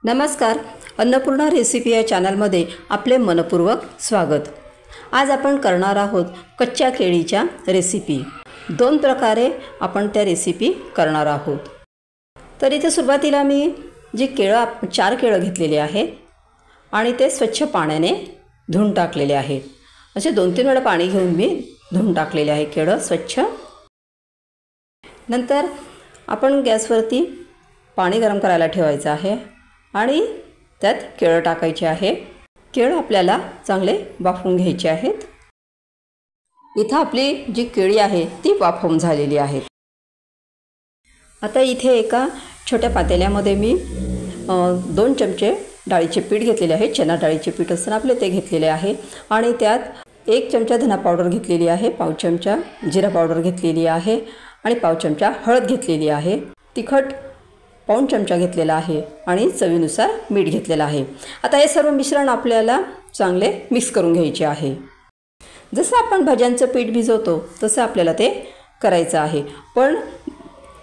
नमस्कार, अन्नपूर्णा रेसिपी या चॅनलमध्ये आपले मनपूर्वक स्वागत। आज आपण करणार आहोत कच्च्या केळीच्या रेसिपी। दोन प्रकारे आपण त्या रेसिपी करणार आहोत। तर इथे सुरुवातीला मी जी केळं 4 केळं घेतलेली आहेत आणि ते स्वच्छ पाण्याने धुवून टाकलेले आहेत। असे 2-3 वेळा पाणी घेऊन मी धुवून टाकलेले आहे केळं स्वच्छ। नंतर आपण गॅसवरती पाणी गरम करायला ठेवायचं आहे आणि त्यात केळं टाकायचे आहे। केळं आपल्याला चांगले वाफवून घ्यायचे आहेत। इथे आपली जी केळी आहे ती वाफवून झालेली आहे। आता इथे एका छोट्या पातेल्यामध्ये मी 2 चमचे डाळीचे पीठ घेतलेले आहे। चना डाळीचे पीठ असताना आपले ते घेतलेले आहे आणि त्यात 1 चमचा धना पावडर घेतलेली आहे, पाव चमचा जिरा पावडर घेतलेली आहे आणि पाव चमचा हळद घेतलेली आहे। तिखट पाऊण चमचा घेतलेला आहे आणि चवीनुसार मीठ घेतलेला आहे। आता हे सर्व मिश्रण आपल्याला चांगले मिक्स करून घ्यायचे आहे। जसं आपण भज्यांचं पीठ भिजवतो तसं आपल्याला ते करायचं आहे, पण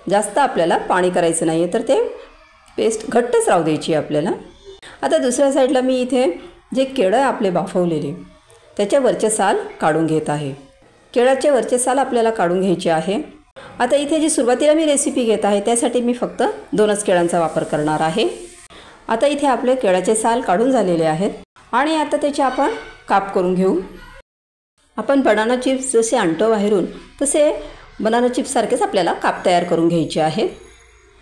जास्त आपल्याला पाणी करायचं नाही आहे, तर ते पेस्ट घट्टच राहू द्यायची आपल्याला। आता दुसऱ्या साईडला मी इथे जे केळं आपले वाफवलेले त्याच्या वरचे साल काढून घेत आहे। केळाचे वरचे साल आपल्याला काढून घ्यायचे आहे। आता इथे जी सुरुवातीला मी रेसिपी घेत आहे त्यासाठी मी फक्त 2च केळांचा वापर करणार आहे। आता इथे आपले केळाचे साल काढून झालेले आहेत आणि आता त्याचे आपण काप करून घेऊ। आपण बनाना चिप्स जसे आणतो बाहेरून तसे बनाना चिप्स सारखेच आपल्याला काप तयार करून घ्यायचे आहेत।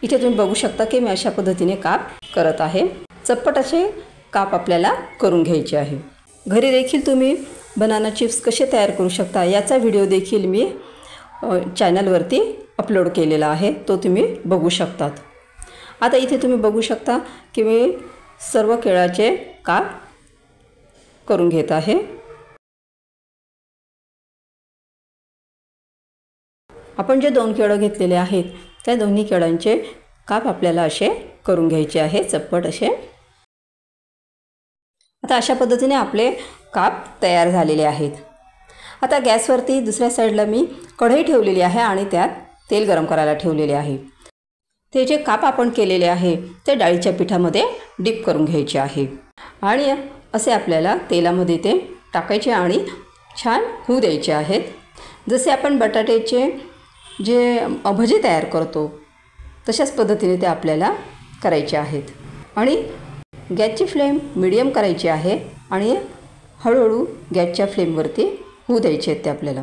इथे तुम्ही बघू शकता की मी अशा पद्धतीने काप करत आहे। चप्पट असे काप आपल्याला करून घ्यायचे आहे। घरी देखील तुम्ही बनाना चिप्स कसे तयार करू शकता याचा व्हिडिओ देखील मी चॅनलवरती अपलोड केलेला आहे, तो तुम्ही बघू शकतात। आता इथे तुम्ही बघू शकता की मी सर्व केळाचे काप करून घेत आहे। आपण जे 2 केळं घेतलेले आहेत त्या दोन्ही केळांचे काप आपल्याला असे करून घ्यायचे आहे, चप्पट असे। आता अशा पद्धतीने आपले काप तयार झालेले आहेत। आता गॅसवरती दुसऱ्या साईडला मी कढई ठेवलेली आहे आणि त्यात तेल गरम करायला ठेवलेले आहे। ते जे काप आपण केलेले आहे ते डाळीच्या पिठामध्ये डिप करून घ्यायचे आहे आणि असे आपल्याला तेलामध्ये ते टाकायचे आणि छान होऊ द्यायचे आहेत। जसे आपण बटाट्याचे जे भजी तयार करतो तशाच पद्धतीने ते आपल्याला करायचे आहेत आणि गॅसची फ्लेम मीडियम करायची आहे आणि हळूहळू गॅसच्या फ्लेमवरती होऊ द्यायचे आहेत ते आपल्याला।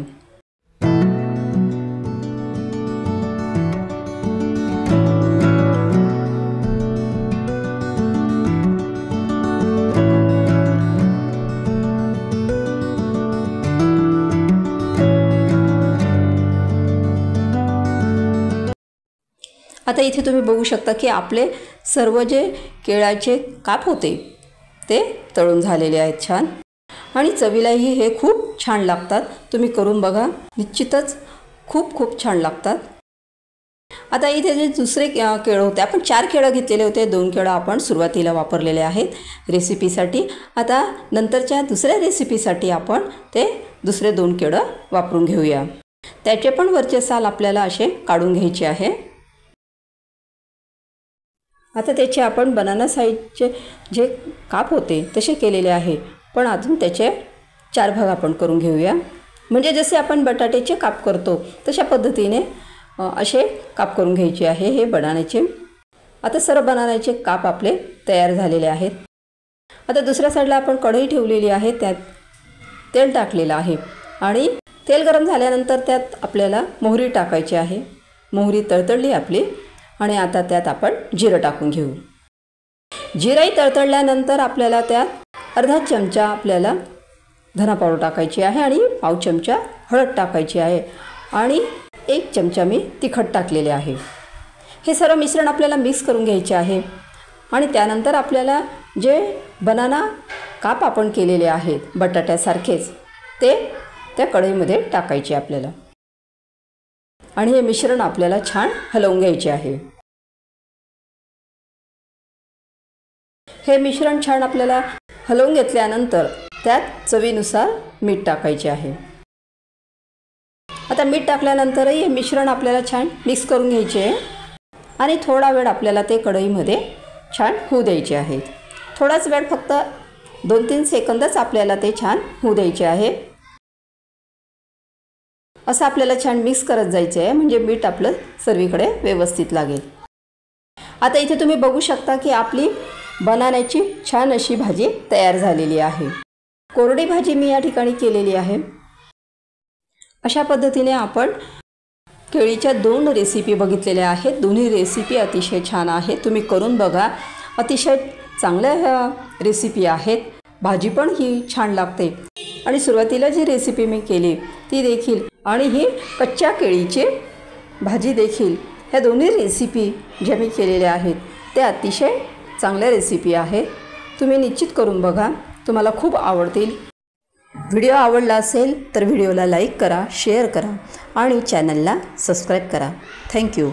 आता इथे तुम्ही बघू शकता की आपले सर्व जे केळाचे काप होते ते तळून झालेले आहेत छान आणि चवीलाही हे खूप छान लागतात। तुम्ही करून बघा, निश्चितच खूप छान लागतात। आता इथे जे दुसरे केळं होते, आपण 4 केळं घेतलेले होते, 2 केळं आपण सुरुवातीला वापरलेले आहेत रेसिपीसाठी। आता नंतरच्या दुसऱ्या रेसिपीसाठी आपण ते दुसरे 2 केळं वापरून घेऊया। त्याचे पण वरचे साल आपल्याला असे काढून घ्यायचे आहे। आता त्याचे आपण बनाना साईजचे जे काप होते तसे केलेले आहे, पण अजून त्याचे 4 भाग आपण करून घेऊया। म्हणजे जसे आपण बटाट्याचे काप करतो तशा पद्धतीने असे काप करून घ्यायचे आहे हे बनानाचे। आता सर्व बनानाचे काप आपले तयार झालेले आहेत। आता दुसऱ्या साईडला आपण कढई ठेवलेली आहे, त्यात तेल टाकलेलं आहे आणि तेल गरम झाल्यानंतर त्यात आपल्याला मोहरी टाकायची आहे। मोहरी तळतळली आपली आणि आता त्यात आपण जिरं टाकून घेऊ। जिराही तळतळल्यानंतर आपल्याला त्यात अर्धा चमचा आपल्याला धना पावडर टाकायची आहे आणि पाव चमचा हळद टाकायची आहे आणि 1 चमचा मी तिखट टाकलेले आहे। हे सर्व मिश्रण आपल्याला मिक्स करून घ्यायचे आहे आणि त्यानंतर आपल्याला जे बनाना काप आपण केलेले आहेत बटाट्यासारखेच ते त्या कढईमध्ये टाकायचे आपल्याला आणि हे मिश्रण आपल्याला छान हलवून घ्यायचे आहे। हे मिश्रण छान आपल्याला हलवून घेतल्यानंतर त्यात चवीनुसार मीठ टाकायचे आहे। आता मीठ टाकल्यानंतरही हे मिश्रण आपल्याला छान मिक्स करून घ्यायचे आहे आणि थोडा वेळ आपल्याला ते कढईमध्ये छान होऊ द्यायचे आहेत. थोडाच वेळ, फक्त 2-3 सेकंदच आपल्याला ते छान होऊ द्यायचे आहे. असं आपल्याला छान मिक्स करत जायचे आहे, म्हणजे मीठ आपलं सर्वीकडे व्यवस्थित लागेल. आता इथे तुम्ही बघू शकता की आपली बनाण्याची छान अशी भाजी तयार झालेली आहे. कोरडी भाजी मी या ठिकाणी केलेली आहे. अशा पद्धतीने आपण केळीच्या 2 रेसिपी बघितलेल्या आहेत. दोन्ही रेसिपी अतिशय छान आहेत. तुम्ही करून बघा. अतिशय चांगल्या ह्या रेसिपी आहेत. भाजी पण ही छान लागते. आणि सुरुवातीला जी रेसिपी मी केली ती देखील, आणि ही कच्च्या केळीची भाजी देखील, ह्या दोन्ही रेसिपी ज्या मी केलेल्या आहेत त्या अतिशय चांगल्या रेसिपी आहेत. तुम्ही निश्चित करून बघा, तुम्हाला खूप आवडतील. व्हिडिओ आवडला असेल तर व्हिडिओला लाईक करा, शेअर करा आणि चॅनलला सबस्क्राईब करा. थँक्यू.